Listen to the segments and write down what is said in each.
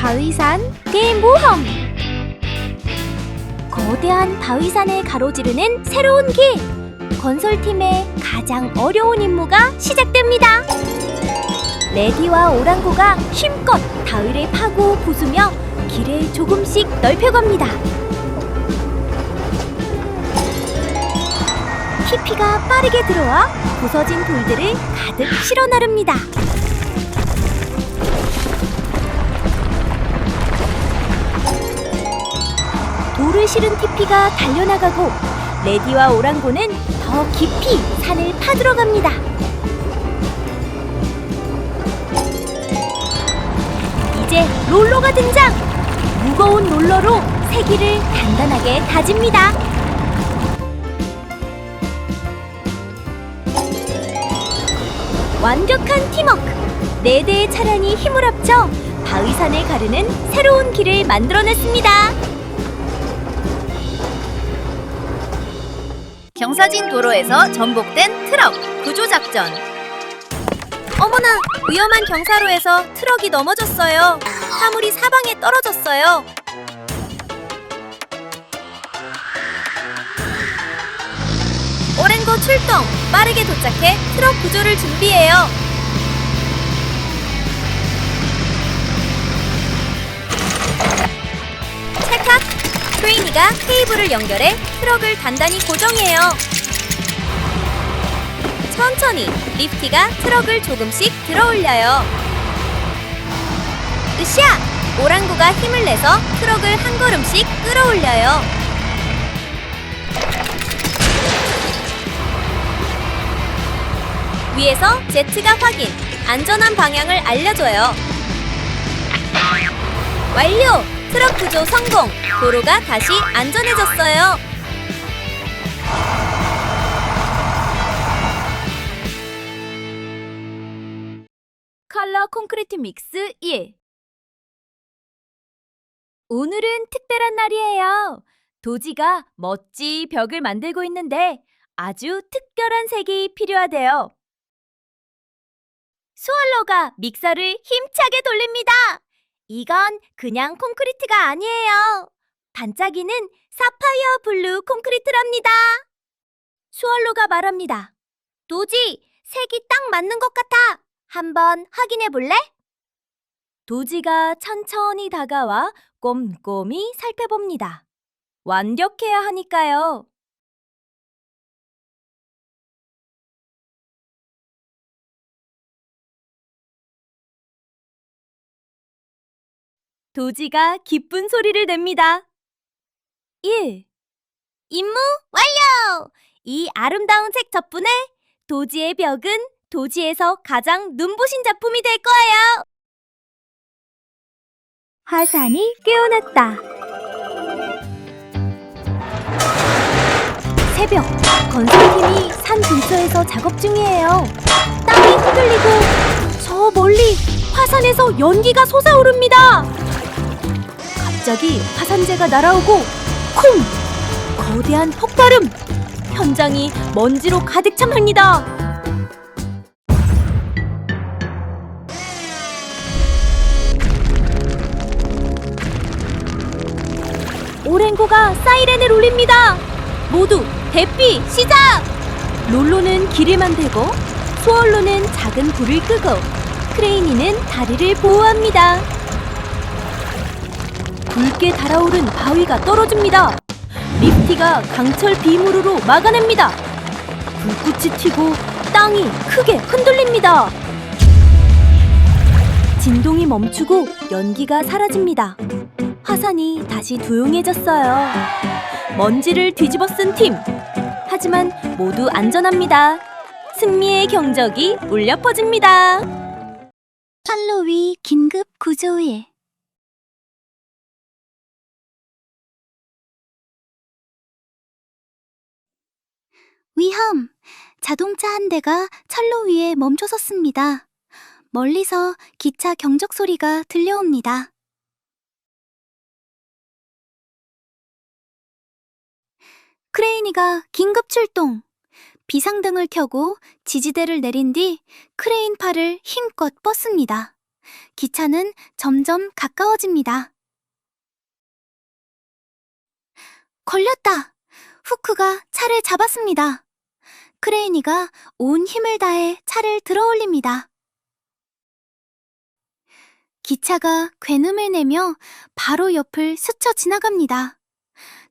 바위산 대모험! 거대한 바위산을 가로지르는 새로운 길! 건설팀의 가장 어려운 임무가 시작됩니다! 레디와 오랑구가 힘껏 바위를 파고 부수며 길을 조금씩 넓혀갑니다. 피피가 빠르게 들어와 부서진 돌들을 가득 실어 나릅니다. 돌을 실은 티피가 달려나가고 레디와 오랑구는 더 깊이 산을 파들어갑니다. 이제 롤러가 등장! 무거운 롤러로 세기를 단단하게 다집니다. 완벽한 팀워크! 4대의 차량이 힘을 합쳐 바위산을 가르는 새로운 길을 만들어냈습니다. 경사진 도로에서 전복된 트럭 구조작전. 어머나! 위험한 경사로에서 트럭이 넘어졌어요. 화물이 사방에 떨어졌어요. 오랭고 출동! 빠르게 도착해 트럭 구조를 준비해요. 찰칵! 크레인이가 케이블을 연결해 트럭을 단단히 고정해요. 천천히 리프티가 트럭을 조금씩 들어올려요. 으쌰! 오랑구가 힘을 내서 트럭을 한 걸음씩 끌어올려요. 위에서 제트가 확인, 안전한 방향을 알려줘요. 완료! 트럭 구조 성공! 도로가 다시 안전해졌어요. 컬러 콘크리트 믹스 1. 오늘은 특별한 날이에요. 도지가 멋지 벽을 만들고 있는데 아주 특별한 색이 필요하대요. 스왈로가 믹서를 힘차게 돌립니다. 이건 그냥 콘크리트가 아니에요. 반짝이는 사파이어 블루 콘크리트랍니다. 스왈로가 말합니다. 도지, 색이 딱 맞는 것 같아. 한번 확인해 볼래? 도지가 천천히 다가와 꼼꼼히 살펴봅니다. 완벽해야 하니까요. 도지가 기쁜 소리를 냅니다. 1. 임무 완료! 이 아름다운 색 덕분에 도지의 벽은 도지에서 가장 눈부신 작품이 될 거예요. 화산이 깨어났다. 새벽, 건설팀이 산 근처에서 작업 중이에요. 땅이 흔들리고 저 멀리 화산에서 연기가 솟아오릅니다. 갑자기 화산재가 날아오고 쿵! 거대한 폭발음! 현장이 먼지로 가득 찹니다. 오랭고가 사이렌을 울립니다. 모두 대피 시작! 롤로는 길을 만들고 스월로는 작은 불을 끄고 크레이니는 다리를 보호합니다. 붉게 달아오른 바위가 떨어집니다. 리프티가 강철 비무르로 막아냅니다. 불꽃이 튀고 땅이 크게 흔들립니다. 진동이 멈추고 연기가 사라집니다. 화산이 다시 조용해졌어요. 먼지를 뒤집어 쓴 팀. 하지만 모두 안전합니다. 승리의 경적이 울려 퍼집니다. 철로위 긴급 구조일. 위험! 자동차 한 대가 철로 위에 멈춰섰습니다. 멀리서 기차 경적 소리가 들려옵니다. 크레인이가 긴급 출동! 비상등을 켜고 지지대를 내린 뒤 크레인 팔을 힘껏 뻗습니다. 기차는 점점 가까워집니다. 걸렸다! 후크가 차를 잡았습니다. 크레이니가 온 힘을 다해 차를 들어올립니다. 기차가 괜음을 내며 바로 옆을 스쳐 지나갑니다.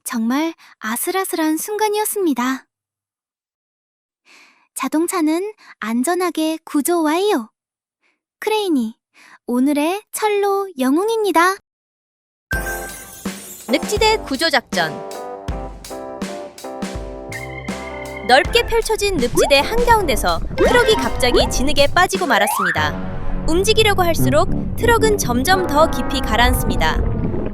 정말 아슬아슬한 순간이었습니다. 자동차는 안전하게 구조 완료! 크레이니, 오늘의 철로 영웅입니다. 늪지대 구조작전. 넓게 펼쳐진 늪지대 한가운데서 트럭이 갑자기 진흙에 빠지고 말았습니다. 움직이려고 할수록 트럭은 점점 더 깊이 가라앉습니다.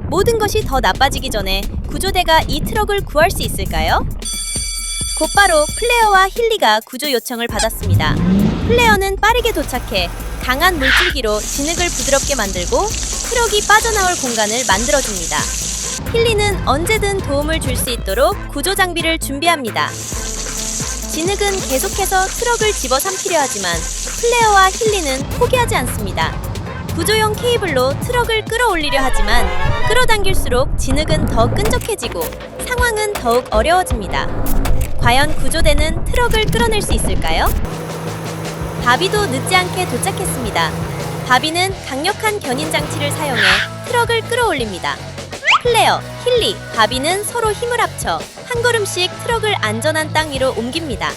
모든 것이 더 나빠지기 전에 구조대가 이 트럭을 구할 수 있을까요? 곧바로 플레어와 힐리가 구조 요청을 받았습니다. 플레어는 빠르게 도착해 강한 물줄기로 진흙을 부드럽게 만들고 트럭이 빠져나올 공간을 만들어줍니다. 힐리는 언제든 도움을 줄 수 있도록 구조 장비를 준비합니다. 진흙은 계속해서 트럭을 집어삼키려 하지만 플레어와 힐리는 포기하지 않습니다. 구조용 케이블로 트럭을 끌어올리려 하지만 끌어당길수록 진흙은 더 끈적해지고 상황은 더욱 어려워집니다. 과연 구조대는 트럭을 끌어낼 수 있을까요? 바비도 늦지 않게 도착했습니다. 바비는 강력한 견인 장치를 사용해 트럭을 끌어올립니다. 플레어, 힐리, 바비는 서로 힘을 합쳐 한 걸음씩 트럭을 안전한 땅 위로 옮깁니다.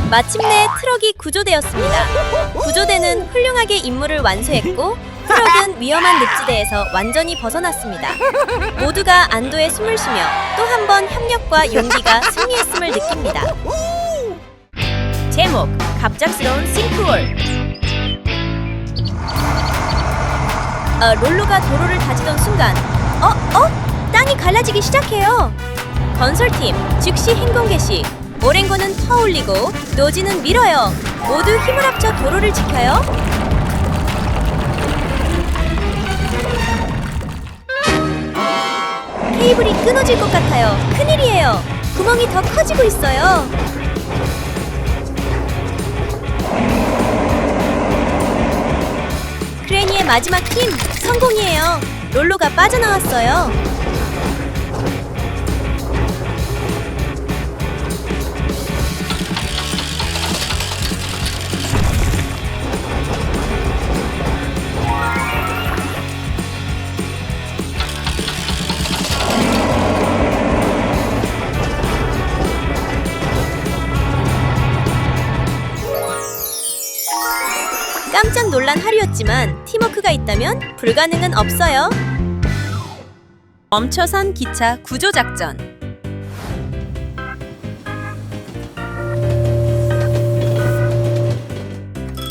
마침내 트럭이 구조되었습니다. 구조대는 훌륭하게 임무를 완수했고 트럭은 위험한 늪지대에서 완전히 벗어났습니다. 모두가 안도의 숨을 쉬며 또 한 번 협력과 용기가 승리했음을 느낍니다. 제목, 갑작스러운 싱크홀. 롤러가 도로를 다지던 순간 땅이 갈라지기 시작해요. 건설팀, 즉시 행동 개시. 오랭고는 터올리고 노지는 밀어요. 모두 힘을 합쳐 도로를 지켜요. 케이블이 끊어질 것 같아요. 큰일이에요. 구멍이 더 커지고 있어요. 크레니의 마지막 힘, 성공이에요. 롤러가 빠져나왔어요. 깜짝 놀란 하루였지만 팀워크가 있다면 불가능은 없어요. 멈춰선 기차 구조작전.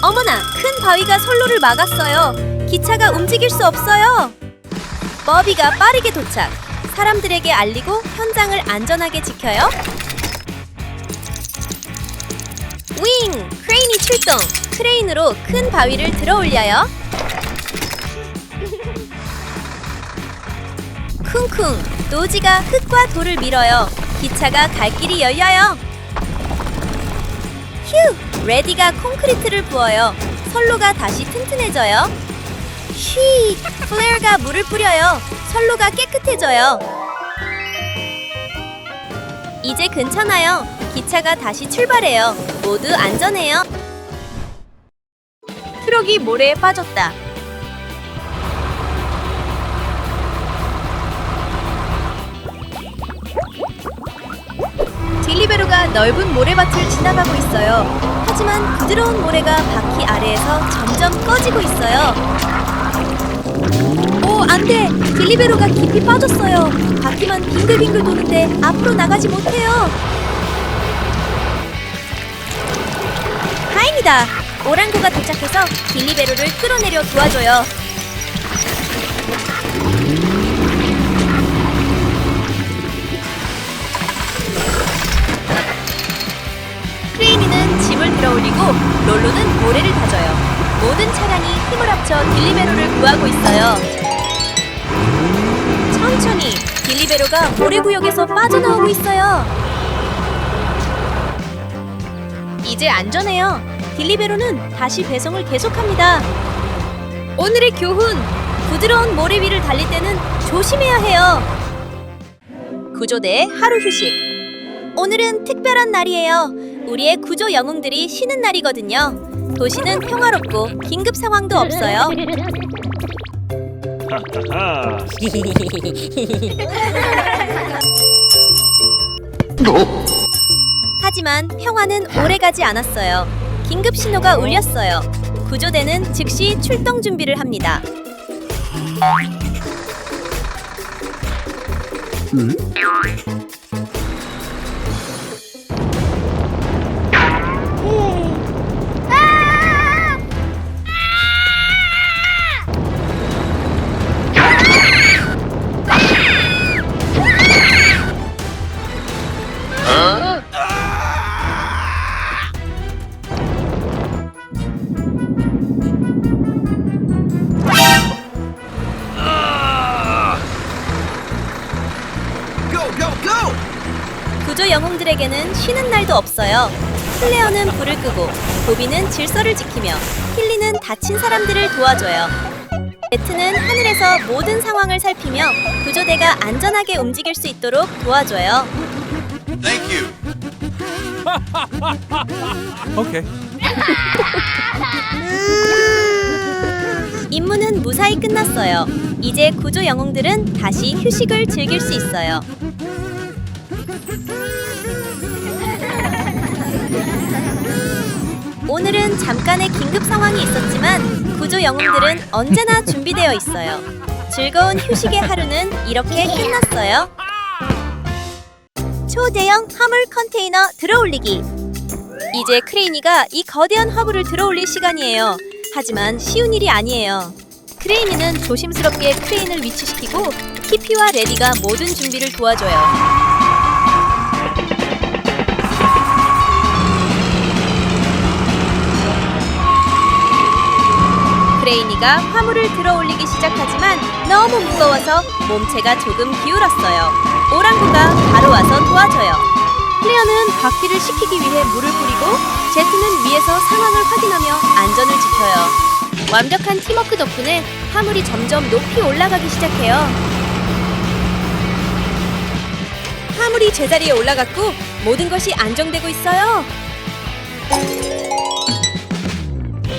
어머나, 큰 바위가 선로를 막았어요. 기차가 움직일 수 없어요. 버비가 빠르게 도착. 사람들에게 알리고 현장을 안전하게 지켜요. 윙! 크레인이 출동! 크레인으로 큰 바위를 들어올려요. 쿵쿵! 노지가 흙과 돌을 밀어요. 기차가 갈 길이 열려요. 휴! 레디가 콘크리트를 부어요. 선로가 다시 튼튼해져요. 쉬! 플레어가 물을 뿌려요. 선로가 깨끗해져요. 이제 괜찮아요. 기차가 다시 출발해요. 모두 안전해요. 트럭이 모래에 빠졌다. 딜리베로가 넓은 모래밭을 지나가고 있어요. 하지만 부드러운 모래가 바퀴 아래에서 점점 꺼지고 있어요. 오, 안 돼! 딜리베로가 깊이 빠졌어요. 바퀴만 빙글빙글 도는데 앞으로 나가지 못해요. 다행이다! 오랑고가 도착해서 딜리베로를 끌어내려 도와줘요. 크레이니는 짐을 들어올리고 롤로는 모래를 다져요. 모든 차량이 힘을 합쳐 딜리베로를 구하고 있어요. 천천히 딜리베로가 모래구역에서 빠져나오고 있어요. 이제 안전해요. 딜리베로는 다시 배송을 계속합니다. 오늘의 교훈! 부드러운 모래 위를 달릴 때는 조심해야 해요. 구조대의 하루 휴식. 오늘은 특별한 날이에요. 우리의 구조 영웅들이 쉬는 날이거든요. 도시는 평화롭고 긴급 상황도 없어요. 하지만 평화는 오래가지 않았어요. 긴급 신호가 울렸어요. 구조대는 즉시 출동 준비를 합니다. 구조 영웅들에게는 쉬는 날도 없어요. 플레어는 불을 끄고, 보비는 질서를 지키며, 힐리는 다친 사람들을 도와줘요. 제트는 하늘에서 모든 상황을 살피며 구조대가 안전하게 움직일 수 있도록 도와줘요. Thank you. Okay. 임무는 무사히 끝났어요. 이제 구조 영웅들은 다시 휴식을 즐길 수 있어요. 오늘은 잠깐의 긴급 상황이 있었지만 구조 영웅들은 언제나 준비되어 있어요. 즐거운 휴식의 하루는 이렇게 끝났어요. 초대형 화물 컨테이너 들어올리기. 이제 크레이니가 이 거대한 화물을 들어올릴 시간이에요. 하지만 쉬운 일이 아니에요. 크레이니는 조심스럽게 크레인을 위치시키고 키피와 레디가 모든 준비를 도와줘요. 크레이니가 화물을 들어올리기 시작하지만 너무 무거워서 몸체가 조금 기울었어요. 오랑구가 바로 와서 도와줘요. 플레어는 바퀴를 식히기 위해 물을 뿌리고 제트는 위에서 상황을 확인하며 안전을 지켜요. 완벽한 팀워크 덕분에 화물이 점점 높이 올라가기 시작해요. 화물이 제자리에 올라갔고 모든 것이 안정되고 있어요.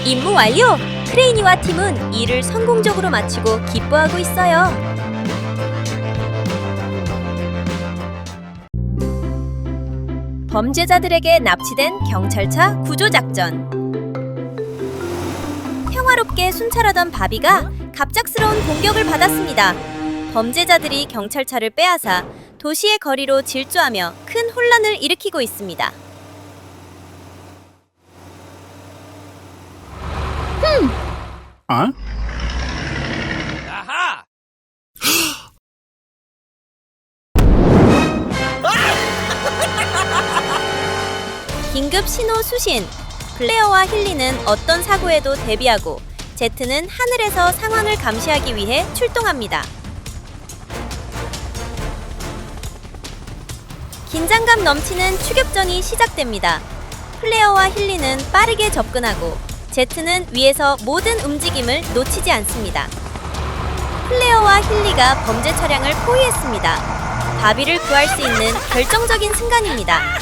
임무 완료! 크레이니와 팀은 일을 성공적으로 마치고 기뻐하고 있어요. 범죄자들에게 납치된 경찰차 구조작전. 평화롭게 순찰하던 바비가 갑작스러운 공격을 받았습니다. 범죄자들이 경찰차를 빼앗아 도시의 거리로 질주하며 큰 혼란을 일으키고 있습니다. Huh? 긴급 신호 수신. 플레어와 힐리는 어떤 사고에도 대비하고 제트는 하늘에서 상황을 감시하기 위해 출동합니다. 긴장감 넘치는 추격전이 시작됩니다. 플레어와 힐리는 빠르게 접근하고 제트는 위에서 모든 움직임을 놓치지 않습니다. 플레어와 힐리가 범죄 차량을 포위했습니다. 바비를 구할 수 있는 결정적인 순간입니다.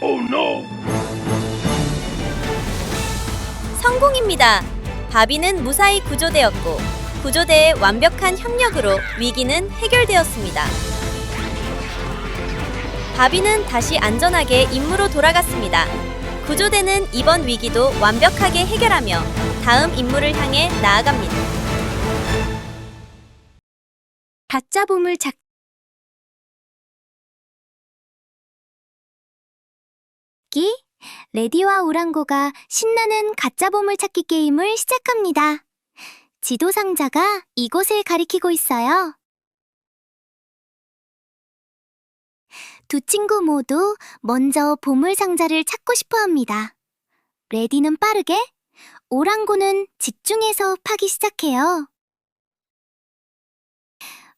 Oh no! 성공입니다. 바비는 무사히 구조되었고 구조대의 완벽한 협력으로 위기는 해결되었습니다. 바비는 다시 안전하게 임무로 돌아갔습니다. 구조대는 이번 위기도 완벽하게 해결하며 다음 임무를 향해 나아갑니다. 가짜 보물 찾기. 레디와 오랑고가 신나는 가짜 보물 찾기 게임을 시작합니다. 지도 상자가 이곳을 가리키고 있어요. 두 친구 모두 먼저 보물 상자를 찾고 싶어 합니다. 레디는 빠르게, 오랑고는 집중해서 파기 시작해요.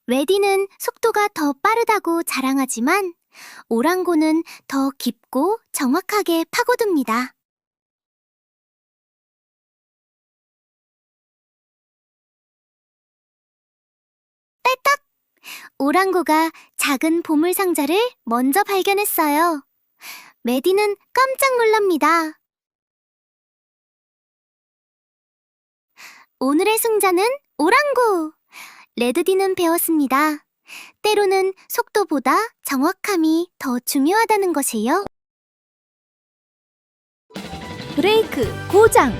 레디는 속도가 더 빠르다고 자랑하지만 오랑고는 더 깊고 정확하게 파고듭니다. 딸딱! 오랑고가 작은 보물 상자를 먼저 발견했어요. 메디는 깜짝 놀랍니다. 오늘의 승자는 오랑고! 레드디는 배웠습니다. 때로는 속도보다 정확함이 더 중요하다는 것이에요. 브레이크 고장!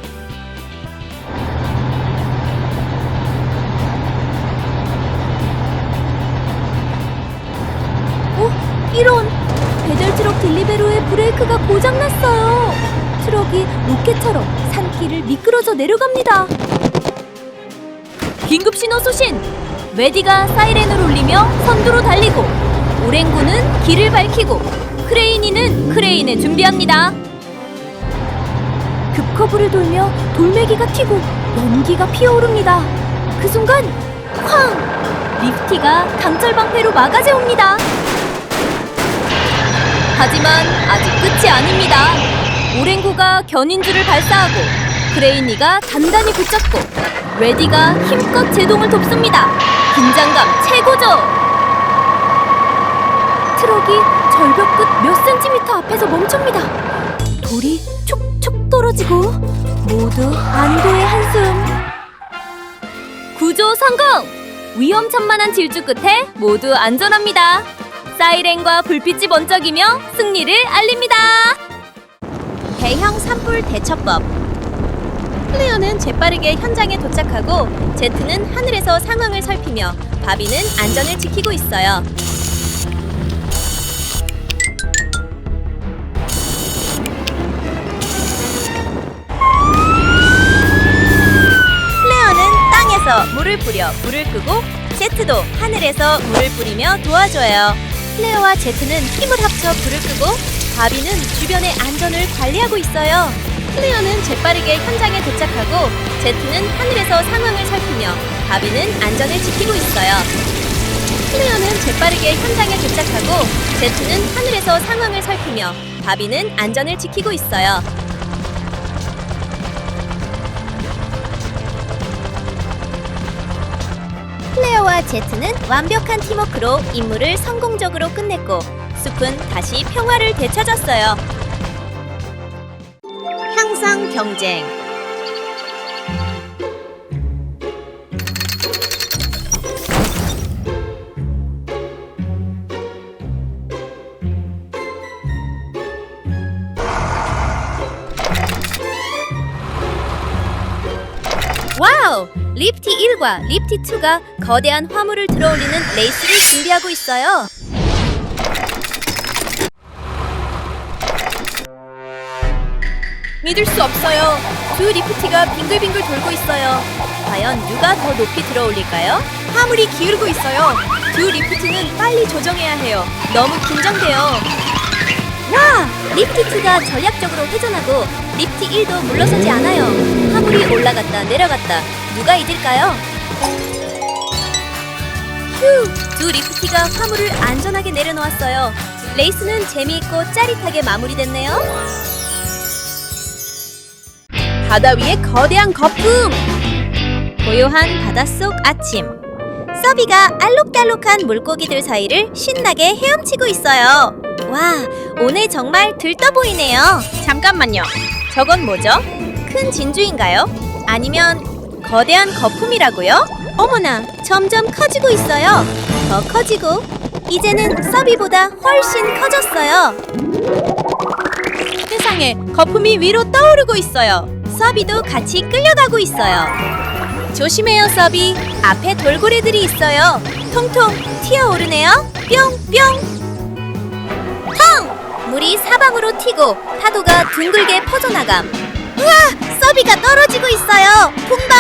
이런! 배달트럭 딜리베로의 브레이크가 고장났어요. 트럭이 로켓처럼 산길을 미끄러져 내려갑니다. 긴급 신호 수신! 메디가 사이렌을 울리며 선두로 달리고 오랭고는 길을 밝히고 크레이니는 크레인을 준비합니다. 급커브를 돌며 돌멩이가 튀고 연기가 피어오릅니다. 그 순간 쾅! 리프티가 강철방패로 막아세웁니다. 하지만 아직 끝이 아닙니다. 오랭고가 견인줄을 발사하고 크레이니가 단단히 붙잡고 레디가 힘껏 제동을 돕습니다. 긴장감 최고죠. 트럭이 절벽 끝 몇 센티미터 앞에서 멈춥니다. 돌이 촉촉 떨어지고 모두 안도의 한숨. 구조 성공! 위험천만한 질주 끝에 모두 안전합니다. 사이렌과 불빛이 번쩍이며 승리를 알립니다. 대형 산불 대처법. 클레어는 재빠르게 현장에 도착하고 제트는 하늘에서 상황을 살피며 바비는 안전을 지키고 있어요. 클레어는 땅에서 물을 뿌려 불을 끄고 제트도 하늘에서 물을 뿌리며 도와줘요. 클레어와 제트는 힘을 합쳐 불을 끄고 바비는 주변의 안전을 관리하고 있어요. 클레어는 재빠르게 현장에 도착하고 제트는 하늘에서 상황을 살피며 바비는 안전을 지키고 있어요. 클레어는 재빠르게 현장에 도착하고 제트는 하늘에서 상황을 살피며 바비는 안전을 지키고 있어요. 클레어와 제트는 완벽한 팀워크로 임무를 성공적으로 끝냈고 숲은 다시 평화를 되찾았어요. 향상 경쟁. 와우! 리프티 1과 리프티 2가 거대한 화물을 들어올리는 레이스를 준비하고 있어요. 믿을 수 없어요. 두 리프티가 빙글빙글 돌고 있어요. 과연 누가 더 높이 들어올릴까요? 화물이 기울고 있어요. 두 리프티는 빨리 조정해야 해요. 너무 긴장돼요. 와! 리프티 2가 전략적으로 회전하고 리프티 1도 물러서지 않아요. 화물이 올라갔다 내려갔다. 누가 이길까요? 휴! 두 리프티가 화물을 안전하게 내려놓았어요. 레이스는 재미있고 짜릿하게 마무리됐네요. 바다 위의 거대한 거품! 고요한 바닷속 아침. 서비가 알록달록한 물고기들 사이를 신나게 헤엄치고 있어요. 와, 오늘 정말 들떠 보이네요. 잠깐만요. 저건 뭐죠? 큰 진주인가요? 아니면 거대한 거품이라고요? 어머나, 점점 커지고 있어요. 더 커지고 이제는 서비보다 훨씬 커졌어요. 세상에, 거품이 위로 떠오르고 있어요. 서비도 같이 끌려가고 있어요. 조심해요, 서비. 앞에 돌고래들이 있어요. 통통 튀어오르네요. 뿅뿅. 텅! 물이 사방으로 튀고 파도가 둥글게 퍼져나감. 우와! 서비가 떨어지고 있어요. 풍덩!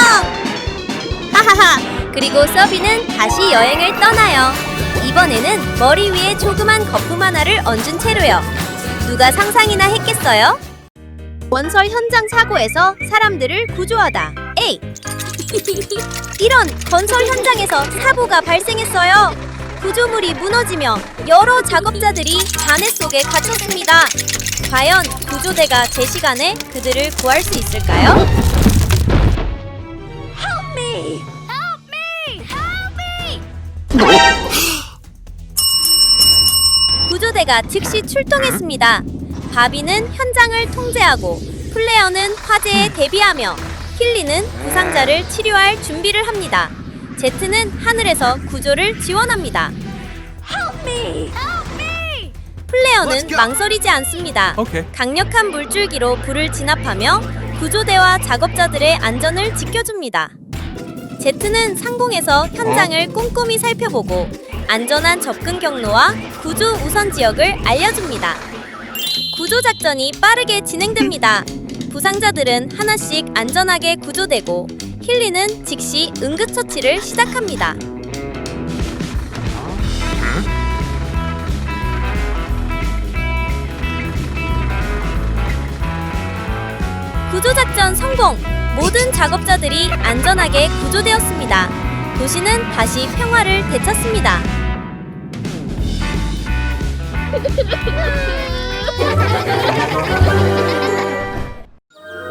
하하하! 그리고 서비는 다시 여행을 떠나요. 이번에는 머리 위에 조그만 거품 하나를 얹은 채로요. 누가 상상이나 했겠어요? 원설 현장 사고에서 사람들을 구조하다. A. 이런 건설 현장에서 사고가 발생했어요. 구조물이 무너지며 여러 작업자들이 잔해 속에 갇혔습니다. 과연 구조대가 제 시간에 그들을 구할 수 있을까요? 구조대가 즉시 출동했습니다. 바비는 현장을 통제하고 플레어는 화재에 대비하며 킬리는 부상자를 치료할 준비를 합니다. 제트는 하늘에서 구조를 지원합니다. 플레어는 망설이지 않습니다. Okay. 강력한 물줄기로 불을 진압하며 구조대와 작업자들의 안전을 지켜줍니다. 제트는 상공에서 현장을 꼼꼼히 살펴보고 안전한 접근 경로와 구조 우선 지역을 알려줍니다. 구조 작전이 빠르게 진행됩니다. 부상자들은 하나씩 안전하게 구조되고 힐리는 즉시 응급처치를 시작합니다. 구조작전 성공! 모든 작업자들이 안전하게 구조되었습니다. 도시는 다시 평화를 되찾습니다.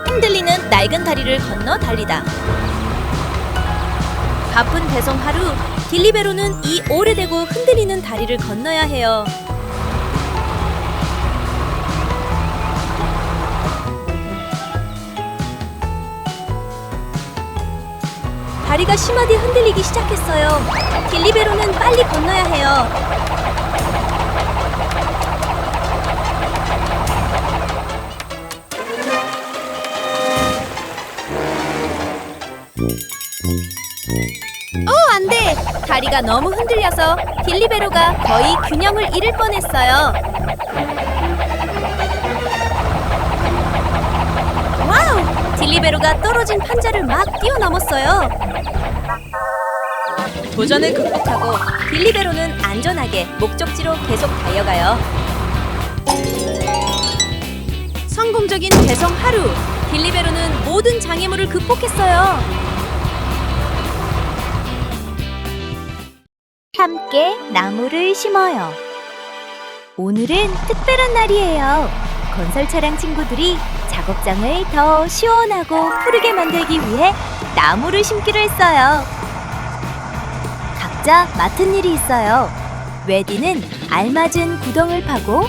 흔들리는 낡은 다리를 건너 달리다. 바쁜 배송 하루, 딜리베로는 이 오래되고 흔들리는 다리를 건너야 해요. 다리가 심하게 흔들리기 시작했어요. 딜리베로는 빨리 건너야 해요. 안 돼! 다리가 너무 흔들려서 딜리베로가 거의 균형을 잃을 뻔했어요. 와우! 딜리베로가 떨어진 판자를 막 뛰어넘었어요. 도전을 극복하고 딜리베로는 안전하게 목적지로 계속 달려가요. 성공적인 배송 하루! 딜리베로는 모든 장애물을 극복했어요. 함께 나무를 심어요. 오늘은 특별한 날이에요. 건설 차량 친구들이 작업장을 더 시원하고 푸르게 만들기 위해 나무를 심기로 했어요. 각자 맡은 일이 있어요. 웨디는 알맞은 구덩을 파고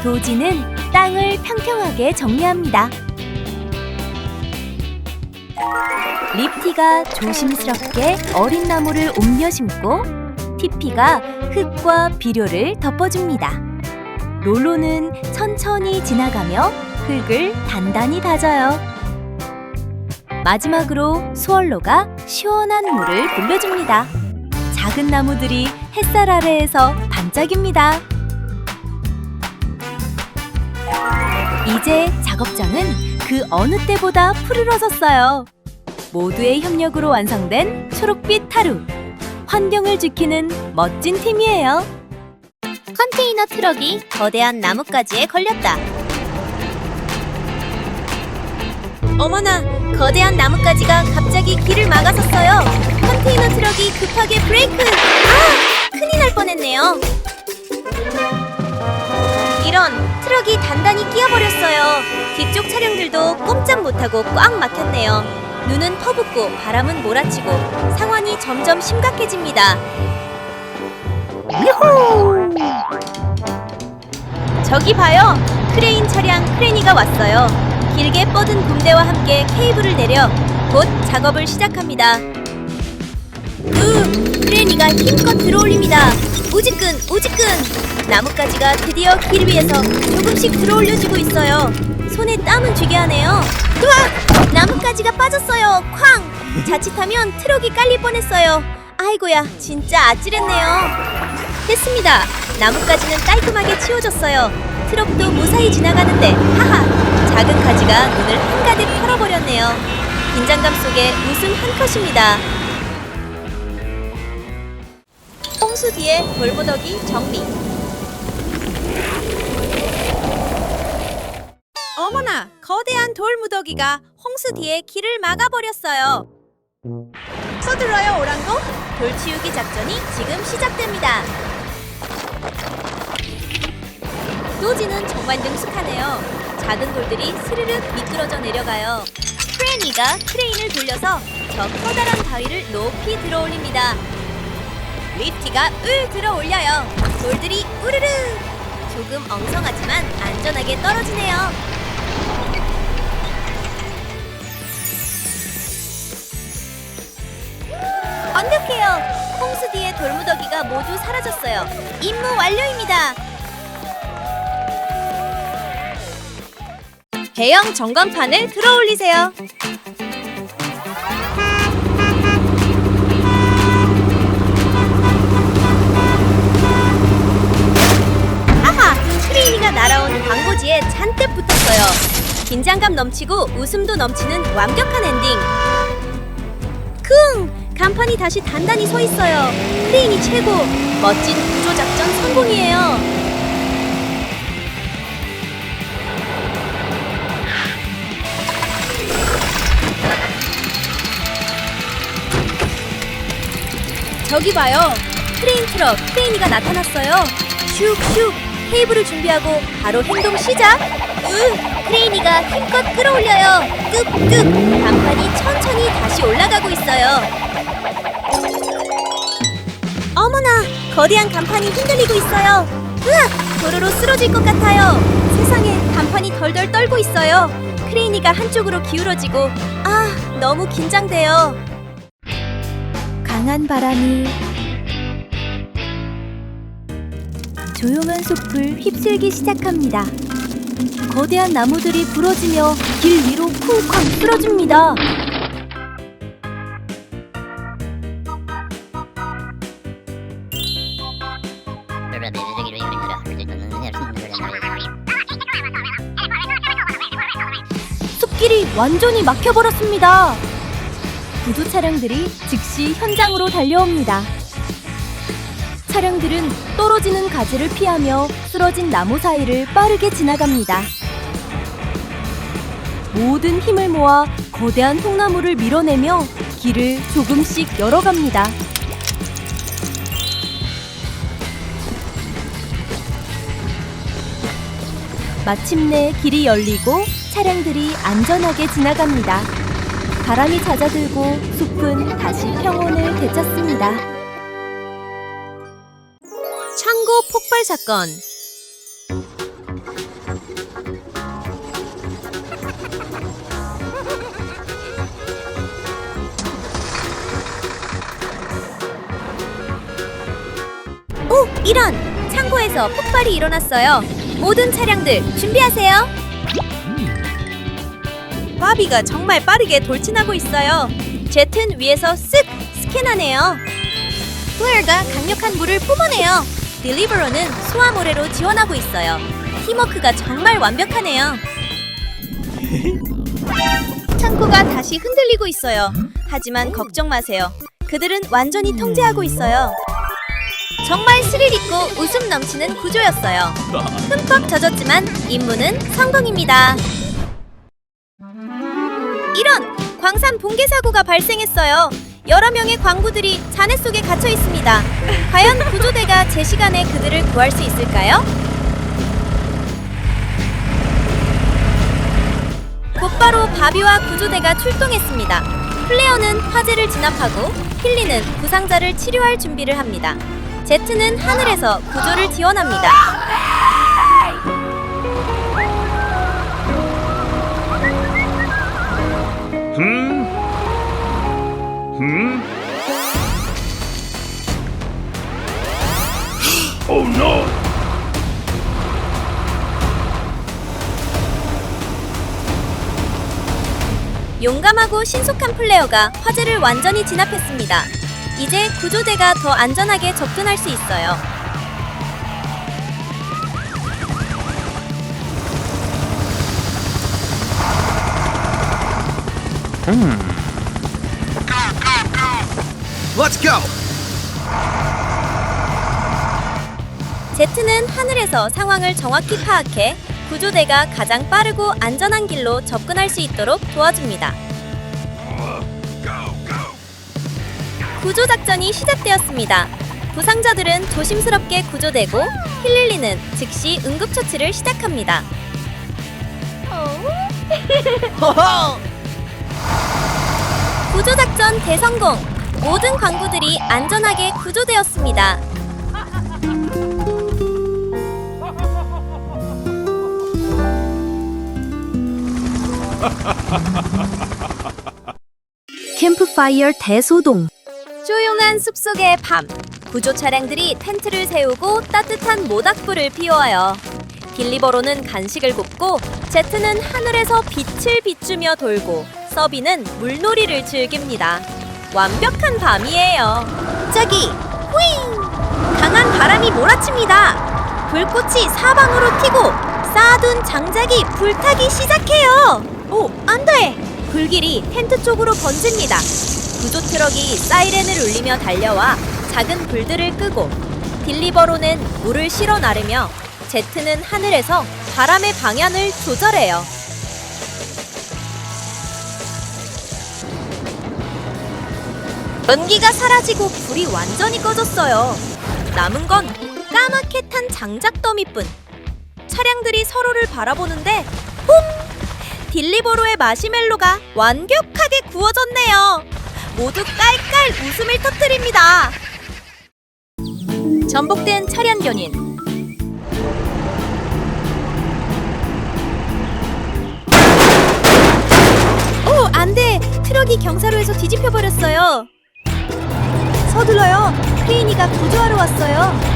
도지는 땅을 평평하게 정리합니다. 립티가 조심스럽게 어린 나무를 옮겨 심고 티피가 흙과 비료를 덮어줍니다. 롤로는 천천히 지나가며 흙을 단단히 다져요. 마지막으로 스월로가 시원한 물을 불려줍니다. 작은 나무들이 햇살 아래에서 반짝입니다. 이제 작업장은 그 어느 때보다 푸르러졌어요. 모두의 협력으로 완성된 초록빛 하루. 환경을 지키는 멋진 팀이에요. 컨테이너 트럭이 거대한 나뭇가지에 걸렸다. 어머나, 거대한 나뭇가지가 갑자기 길을 막아섰어요. 컨테이너 트럭이 급하게 브레이크! 아! 큰일 날 뻔했네요. 이런, 트럭이 단단히 끼어버렸어요. 뒤쪽 차량들도 꼼짝 못하고 꽉 막혔네요. 눈은 퍼붓고 바람은 몰아치고 상황이 점점 심각해집니다. 저기 봐요! 크레인 차량 크레니가 왔어요. 길게 뻗은 붐대와 함께 케이블을 내려 곧 작업을 시작합니다. 크레니가 힘껏 들어올립니다. 우지끈 우지끈! 나뭇가지가 드디어 길 위에서 조금씩 들어올려지고 있어요. 손에 땀은 쥐게 하네요. 으악! 나뭇가지가 빠졌어요. 쾅! 자칫하면 트럭이 깔릴 뻔했어요. 아이고야, 진짜 아찔했네요. 됐습니다. 나뭇가지는 깔끔하게 치워졌어요. 트럭도 무사히 지나가는데 하하! 작은 가지가 눈을 한가득 털어버렸네요. 긴장감 속에 웃음 한 컷입니다. 홍수 뒤에 돌무더기 정리. 어머나, 거대한 돌무더기가 홍수 뒤에 길을 막아버렸어요. 서둘러요, 오랑도. 돌 치우기 작전이 지금 시작됩니다. 도지는 정말 능숙하네요. 작은 돌들이 스르륵 미끄러져 내려가요. 크레니가 크레인을 돌려서 저 커다란 바위를 높이 들어올립니다. 리프티가 들어 올려요. 돌들이 우르르. 조금 엉성하지만 안전하게 떨어지네요. 완벽해요. 홍수 뒤에 돌무더기가 모두 사라졌어요. 임무 완료입니다. 대형 전광판을 들어 올리세요. 아하! 크레인이가 날아온 광고지에 잔뜩 붙었어요. 긴장감 넘치고 웃음도 넘치는 완벽한 엔딩. 쿵! 간판이 다시 단단히 서 있어요. 크레인이 최고! 멋진 구조 작전 성공이에요. 저기 봐요. 크레인 트럭 크레인이가 나타났어요. 슉슉 케이블을 준비하고 바로 행동 시작. 크레인이가 힘껏 끌어올려요. 뚝뚝 간판이 천천히 다시 올라가고 있어요. 어머나, 거대한 간판이 흔들리고 있어요. 으악, 도로로 쓰러질 것 같아요. 세상에, 간판이 덜덜 떨고 있어요. 크레인이가 한쪽으로 기울어지고 너무 긴장돼요. 강한 바람이 조용한 숲을 휩쓸기 시작합니다. 거대한 나무들이 부러지며 길 위로 쿵쾅 쓰러집니다. 숲길이 완전히 막혀버렸습니다. 구조 차량들이 즉시 현장으로 달려옵니다. 차량들은 떨어지는 가지를 피하며 쓰러진 나무 사이를 빠르게 지나갑니다. 모든 힘을 모아 거대한 통나무를 밀어내며 길을 조금씩 열어갑니다. 마침내 길이 열리고 차량들이 안전하게 지나갑니다. 바람이 잦아들고 숲은 다시 평온을 되찾습니다. 창고 폭발 사건. 오, 이런! 창고에서 폭발이 일어났어요. 모든 차량들 준비하세요. 바비가 정말 빠르게 돌진하고 있어요. 제트는 위에서 쓱 스캔하네요. 플레어가 강력한 물을 뿜어내요. 딜리버러는 소화 모래로 지원하고 있어요. 팀워크가 정말 완벽하네요. 창고가 다시 흔들리고 있어요. 하지만 걱정 마세요. 그들은 완전히 통제하고 있어요. 정말 스릴 있고 웃음 넘치는 구조였어요. 흠뻑 젖었지만 임무는 성공입니다. 이런! 광산 붕괴 사고가 발생했어요. 여러 명의 광부들이 잔해 속에 갇혀 있습니다. 과연 구조대가 제 시간에 그들을 구할 수 있을까요? 곧바로 바비와 구조대가 출동했습니다. 플레어는 화재를 진압하고 필리는 부상자를 치료할 준비를 합니다. 제트는 하늘에서 구조를 지원합니다. Oh no! 용감하고 신속한 플레어가 화재를 완전히 진압했습니다. 이제 구조대가 더 안전하게 접근할 수 있어요. Let's go. 제트는 하늘에서 상황을 정확히 파악해 구조대가 가장 빠르고 안전한 길로 접근할 수 있도록 도와줍니다. 구조 작전이 시작되었습니다. 부상자들은 조심스럽게 구조되고 힐릴리는 즉시 응급처치를 시작합니다. 구조 작전 대성공! 모든 광부들이 안전하게 구조되었습니다. 캠프파이어 대소동. 조용한 숲속의 밤. 구조 차량들이 텐트를 세우고 따뜻한 모닥불을 피워요. 딜리버로는 간식을 굽고 제트는 하늘에서 빛을 비추며 돌고 서비는 물놀이를 즐깁니다. 완벽한 밤이에요. 저기! 후잉! 강한 바람이 몰아칩니다. 불꽃이 사방으로 튀고 쌓아둔 장작이 불타기 시작해요. 오, 안 돼! 불길이 텐트 쪽으로 번집니다. 구조 트럭이 사이렌을 울리며 달려와 작은 불들을 끄고 딜리버로는 물을 실어 나르며 제트는 하늘에서 바람의 방향을 조절해요. 연기가 사라지고 불이 완전히 꺼졌어요. 남은 건 까맣게 탄 장작 더미뿐. 차량들이 서로를 바라보는데 홈! 딜리버로의 마시멜로가 완벽하게 구워졌네요. 모두 깔깔 웃음을 터뜨립니다. 전복된 철연견인. 오, 안돼! 트럭이 경사로에서 뒤집혀 버렸어요. 서둘러요. 크레인이가 구조하러 왔어요.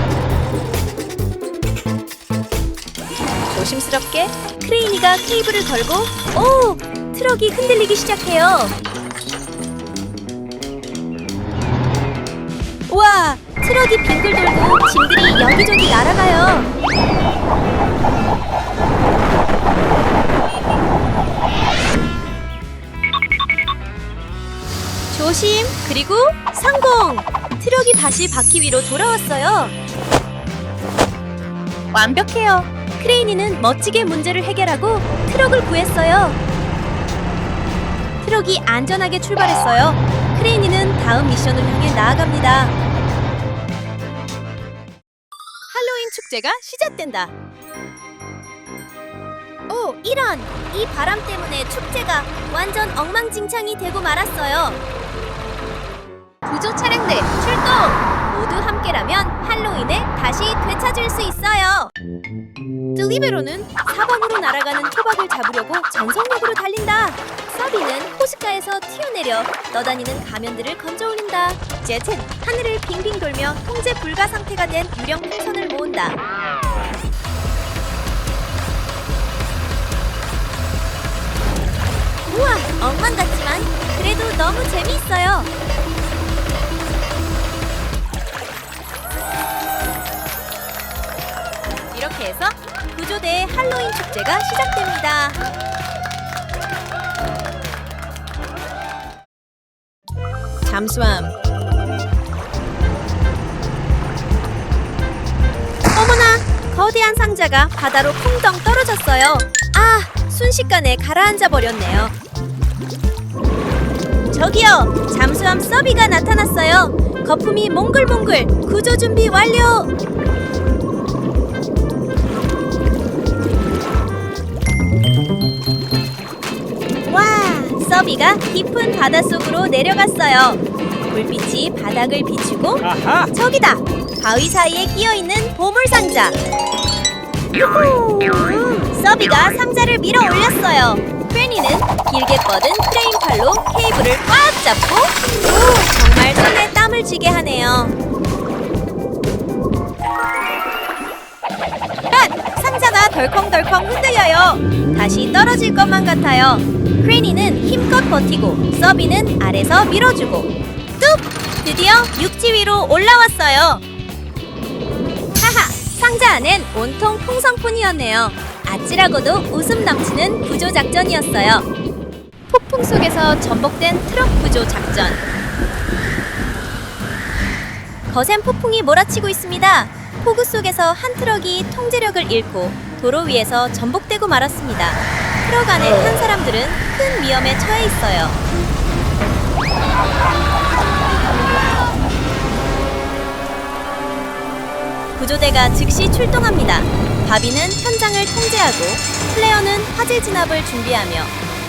조심스럽게 크레인이가 케이블을 걸고 오! 트럭이 흔들리기 시작해요. 우와! 트럭이 빙글 돌고 짐들이 여기저기 날아가요. 조심! 그리고 성공! 트럭이 다시 바퀴 위로 돌아왔어요. 완벽해요. 크레인이는 멋지게 문제를 해결하고 트럭을 구했어요. 트럭이 안전하게 출발했어요. 크레인이는 다음 미션을 향해 나아갑니다. 할로윈 축제가 시작된다. 오, 이런! 이 바람 때문에 축제가 완전 엉망진창이 되고 말았어요. 구조 차량들 출동! 모두 함께라면 할로윈을 다시 되찾을 수 있어요. 딜리베로는 사방으로 날아가는 토박을 잡으려고 전속력으로 달린다. 서비는 호숫가에서 튀어내려 떠다니는 가면들을 건져올린다. 제트는 하늘을 빙빙 돌며 통제 불가 상태가 된 유령 풍선을 모은다. 우와, 엉망 같지만 그래도 너무 재미있어요. 이렇게 해서 구조대의 할로윈 축제가 시작됩니다. 잠수함. 어머나! 거대한 상자가 바다로 쿵덩 떨어졌어요. 아! 순식간에 가라앉아 버렸네요. 저기요! 잠수함 서비가 나타났어요. 거품이 몽글몽글. 구조 준비 완료! 와! 서비가 깊은 바닷속으로 내려갔어요. 불빛이 바닥을 비추고 아하! 저기다! 바위 사이에 끼어있는 보물상자. 유후! 서비가 상자를 밀어 올렸어요. 프레니는 길게 뻗은 크레인팔로 케이블을 꽉 잡고 오! 정말 손에 땀을 쥐게 하네요. 상자가 덜컹덜컹 흔들려요. 다시 떨어질 것만 같아요. 크레니는 힘껏 버티고 서비는 아래서 밀어주고 뚝! 드디어 육지 위로 올라왔어요. 하하! 상자 안엔 온통 풍선뿐이었네요. 아찔하고도 웃음 넘치는 구조 작전이었어요. 폭풍 속에서 전복된 트럭 구조 작전. 거센 폭풍이 몰아치고 있습니다. 폭우 속에서 한 트럭이 통제력을 잃고 도로 위에서 전복되고 말았습니다. 트럭 안에 탄 사람들은 큰 위험에 처해 있어요. 구조대가 즉시 출동합니다. 바비는 현장을 통제하고 플레어는 화재 진압을 준비하며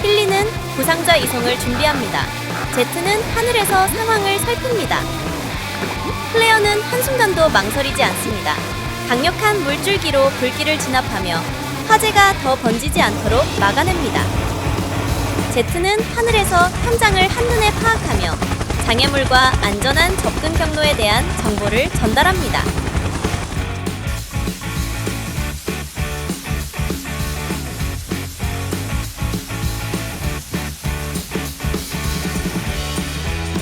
힐리는 부상자 이송을 준비합니다. 제트는 하늘에서 상황을 살핍니다. 플레어는 한순간도 망설이지 않습니다. 강력한 물줄기로 불길을 진압하며 화재가 더 번지지 않도록 막아냅니다. 제트는 하늘에서 현장을 한눈에 파악하며 장애물과 안전한 접근 경로에 대한 정보를 전달합니다.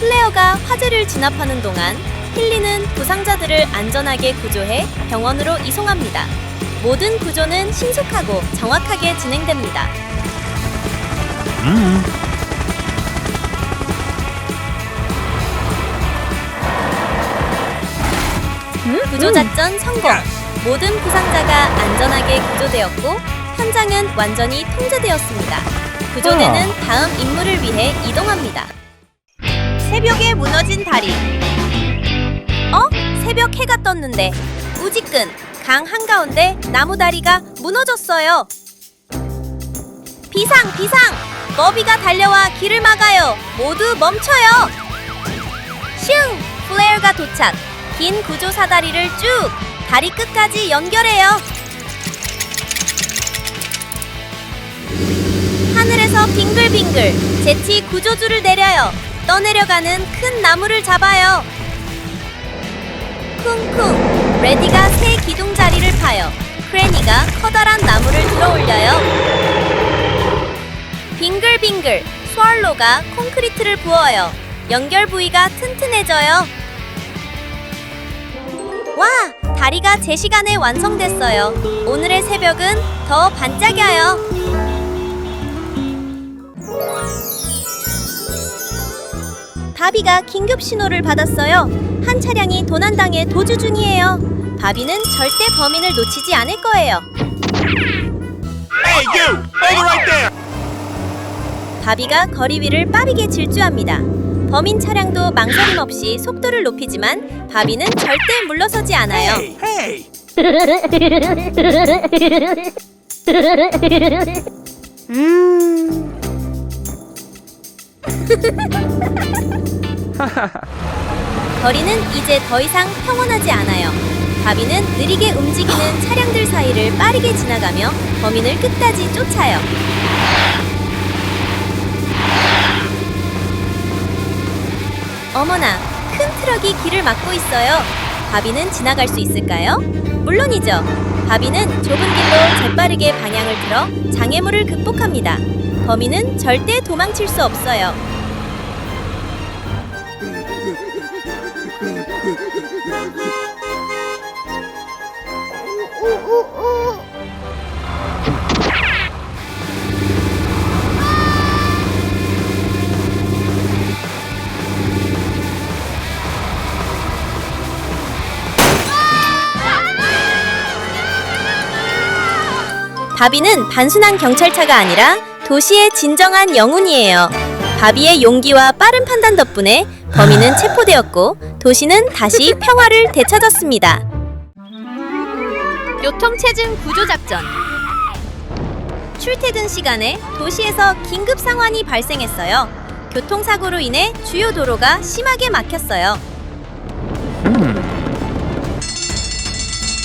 플레어가 화재를 진압하는 동안 힐리는 부상자들을 안전하게 구조해 병원으로 이송합니다. 모든 구조는 신속하고 정확하게 진행됩니다. 구조작전 성공! 모든 부상자가 안전하게 구조되었고 현장은 완전히 통제되었습니다. 구조대는 다음 임무를 위해 이동합니다. 새벽에 무너진 다리. 새벽 해가 떴는데 우지끈 강 한가운데 나무 다리가 무너졌어요. 비상! 머비가 달려와 길을 막아요. 모두 멈춰요. 슝! 플레어가 도착. 긴 구조 사다리를 쭉 다리 끝까지 연결해요. 하늘에서 빙글빙글 제티 구조줄을 내려요. 떠내려가는 큰 나무를 잡아요. 쿵쿵 레디가 새 기둥 자리를 파요. 크래니가 커다란 나무를 들어 올려요. 빙글빙글 스왈로가 콘크리트를 부어요. 연결 부위가 튼튼해져요. 와! 다리가 제 시간에 완성됐어요. 오늘의 새벽은 더 반짝여요. 바비가 긴급 신호를 받았어요. 한 차량이 도난당해 도주 중이에요. 바비는 절대 범인을 놓치지 않을 거예요. Hey, you! Over right there! 바비가 거리 위를 빠르게 질주합니다. 범인 차량도 망설임 없이 속도를 높이지만 바비는 절대 물러서지 않아요. Hey! 거리는 이제 더 이상 평온하지 않아요. 바비는 느리게 움직이는 차량들 사이를 빠르게 지나가며 범인을 끝까지 쫓아요. 어머나, 큰 트럭이 길을 막고 있어요. 바비는 지나갈 수 있을까요? 물론이죠. 바비는 좁은 길로 재빠르게 방향을 틀어 장애물을 극복합니다. 범인은 절대 도망칠 수 없어요. 바비는 단순한 경찰차가 아니라 도시의 진정한 영웅이에요. 바비의 용기와 빠른 판단 덕분에 범인은 체포되었고 도시는 다시 평화를 되찾았습니다. 교통체증 구조작전. 출퇴근 시간에 도시에서 긴급 상황이 발생했어요. 교통사고로 인해 주요 도로가 심하게 막혔어요.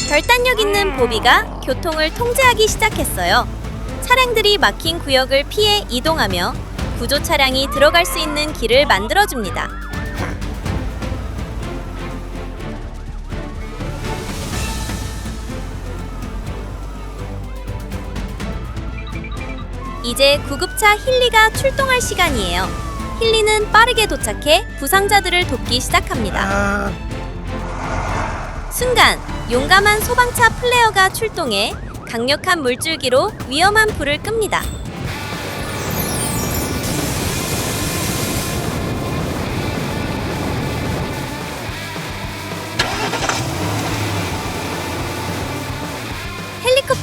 결단력 있는 보비가 교통을 통제하기 시작했어요. 차량들이 막힌 구역을 피해 이동하며 구조 차량이 들어갈 수 있는 길을 만들어줍니다. 이제 구급차 힐리가 출동할 시간이에요. 힐리는 빠르게 도착해 부상자들을 돕기 시작합니다. 순간 용감한 소방차 플레어가 출동해 강력한 물줄기로 위험한 불을 끕니다.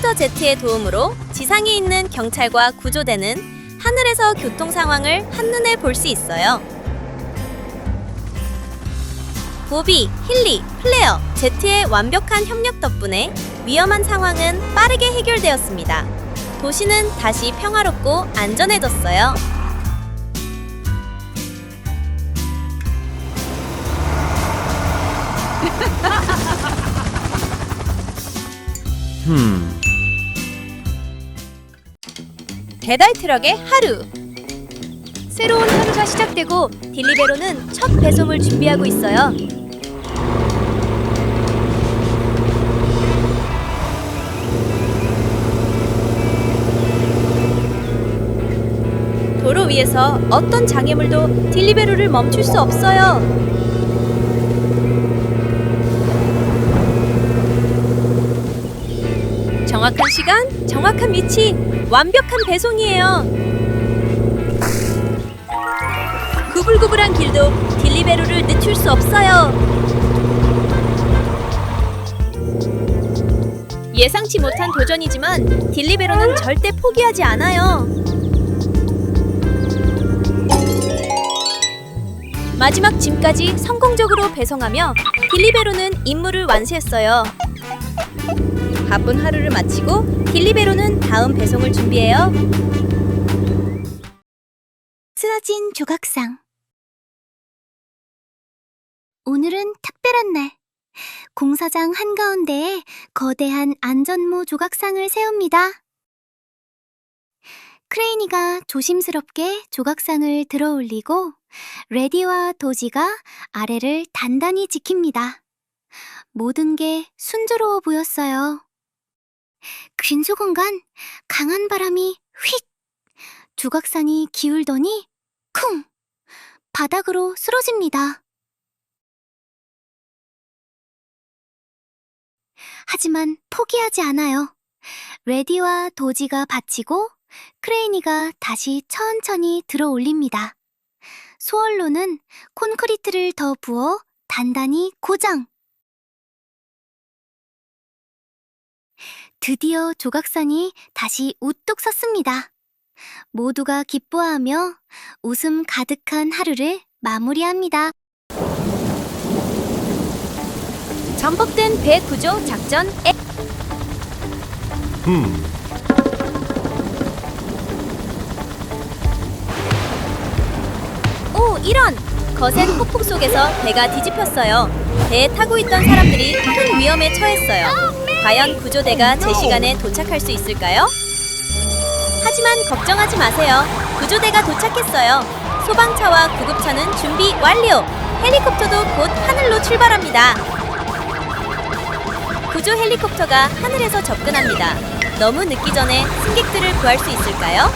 헬리콥터 제트의 도움으로 지상에 있는 경찰과 구조대는 하늘에서 교통 상황을 한눈에 볼 수 있어요. 보비, 힐리, 플레어, 제트의 완벽한 협력 덕분에 위험한 상황은 빠르게 해결되었습니다. 도시는 다시 평화롭고 안전해졌어요. 배달 트럭의 하루. 새로운 하루가 시작되고 딜리베로는 첫 배송을 준비하고 있어요. 도로 위에서 어떤 장애물도 딜리베로를 멈출 수 없어요. 정확한 시간, 정확한 위치, 완벽한 배송이에요. 구불구불한 길도 딜리베로를 늦출 수 없어요. 예상치 못한 도전이지만 딜리베로는 절대 포기하지 않아요. 마지막 짐까지 성공적으로 배송하며 딜리베로는 임무를 완수했어요. 바쁜 하루를 마치고 딜리베로는 다음 배송을 준비해요. 쓰러진 조각상. 오늘은 특별한 날. 공사장 한가운데에 거대한 안전모 조각상을 세웁니다. 크레이니가 조심스럽게 조각상을 들어 올리고 레디와 도지가 아래를 단단히 지킵니다. 모든 게 순조로워 보였어요. 근소공간 강한 바람이 휙! 조각상이 기울더니 쿵! 바닥으로 쓰러집니다. 하지만 포기하지 않아요. 레디와 도지가 받치고 크레이니가 다시 천천히 들어 올립니다. 소얼로는 콘크리트를 더 부어 단단히 고정. 드디어 조각상이 다시 우뚝 섰습니다. 모두가 기뻐하며 웃음 가득한 하루를 마무리합니다. 전복된 배 구조 작전 오, 이런! 거센 폭풍 속에서 배가 뒤집혔어요. 배에 타고 있던 사람들이 큰 위험에 처했어요. 과연 구조대가 제 시간에 도착할 수 있을까요? 하지만 걱정하지 마세요. 구조대가 도착했어요. 소방차와 구급차는 준비 완료! 헬리콥터도 곧 하늘로 출발합니다. 구조 헬리콥터가 하늘에서 접근합니다. 너무 늦기 전에 승객들을 구할 수 있을까요?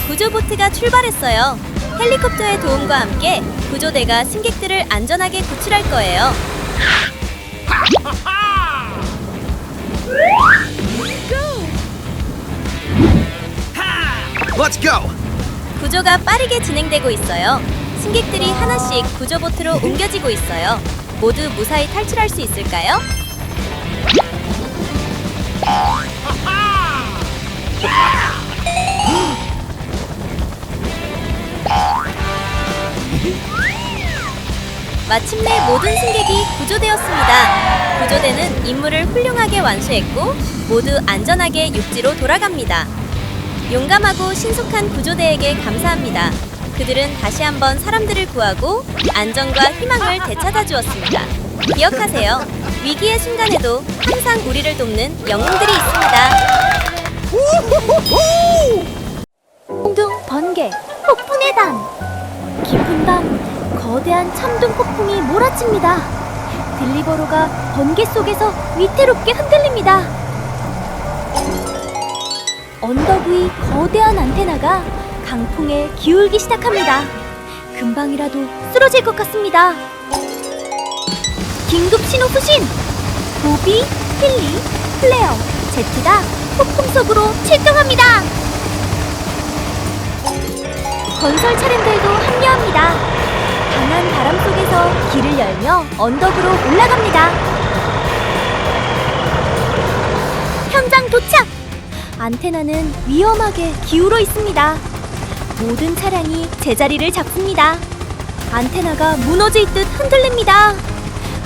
구조보트가 출발했어요. 헬리콥터의 도움과 함께 구조대가 승객들을 안전하게 구출할 거예요. Let's go! 구조가 빠르게 진행되고 있어요. 승객들이 하나씩 구조보트로 옮겨지고 있어요. 모두 무사히 탈출할 수 있을까요? 마침내 모든 승객이 구조되었습니다. 구조대는 임무를 훌륭하게 완수했고 모두 안전하게 육지로 돌아갑니다. 용감하고 신속한 구조대에게 감사합니다. 그들은 다시 한번 사람들을 구하고 안전과 희망을 되찾아 주었습니다. 기억하세요. 위기의 순간에도 항상 우리를 돕는 영웅들이 있습니다. 천둥, 번개, 폭풍의 단. 깊은 밤 거대한 천둥 폭풍이 몰아칩니다. 딜리버로가 번개 속에서 위태롭게 흔들립니다. 언덕 위 거대한 안테나가 강풍에 기울기 시작합니다. 금방이라도 쓰러질 것 같습니다. 긴급 신호 수신! 보비, 힐리, 플레어, 제트가 폭풍 속으로 출동합니다. 건설 차량들도 합류합니다. 강한 바람 속에서 길을 열며 언덕으로 올라갑니다. 현장 안테나는 위험하게 기울어 있습니다. 모든 차량이 제자리를 잡습니다. 안테나가 무너져 있듯 흔들립니다.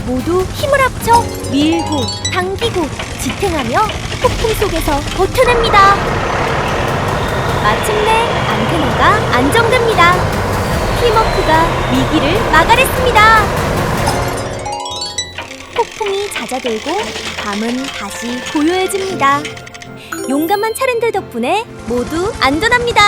모두 힘을 합쳐 밀고 당기고 지탱하며 폭풍 속에서 버텨냅니다. 마침내 안테나가 안정됩니다. 팀워크가 위기를 막아냈습니다. 폭풍이 잦아들고 밤은 다시 고요해집니다. 용감한 차량들 덕분에 모두 안전합니다.